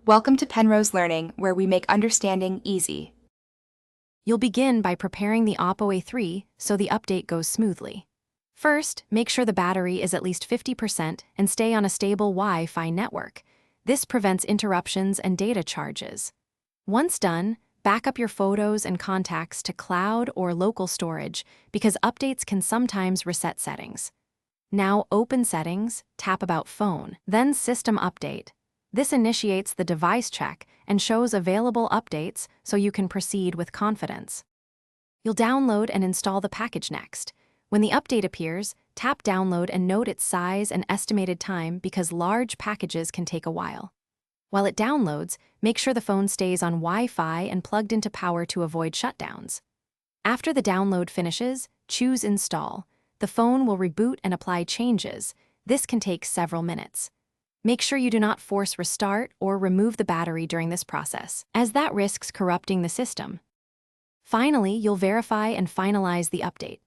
Welcome to Penrose Learning, where we make understanding easy. You'll begin by preparing the Oppo A3 so the update goes smoothly. First, make sure the battery is at least 50% and stay on a stable Wi-Fi network. This prevents interruptions and data charges. Once done, back up your photos and contacts to cloud or local storage because updates can sometimes reset settings. Now open Settings, tap About Phone, then System Update. This initiates the device check and shows available updates so you can proceed with confidence. You'll download and install the package next. When the update appears, tap Download and note its size and estimated time because large packages can take a while. While it downloads, make sure the phone stays on Wi-Fi and plugged into power to avoid shutdowns. After the download finishes, choose Install. The phone will reboot and apply changes. This can take several minutes. Make sure you do not force restart or remove the battery during this process, as that risks corrupting the system. Finally, you'll verify and finalize the update.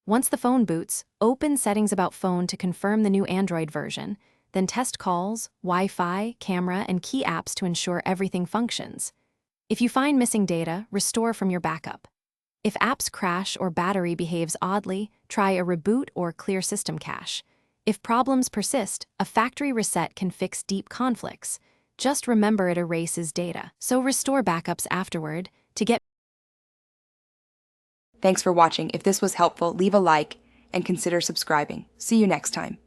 Once the phone boots, open Settings About Phone to confirm the new Android version, then test calls, Wi-Fi, camera, and key apps to ensure everything functions. If you find missing data, restore from your backup. If apps crash or battery behaves oddly, try a reboot or clear system cache. If problems persist, a factory reset can fix deep conflicts. Just remember it erases data, so restore backups afterward to get. Thanks for watching. If this was helpful, leave a like and consider subscribing. See you next time.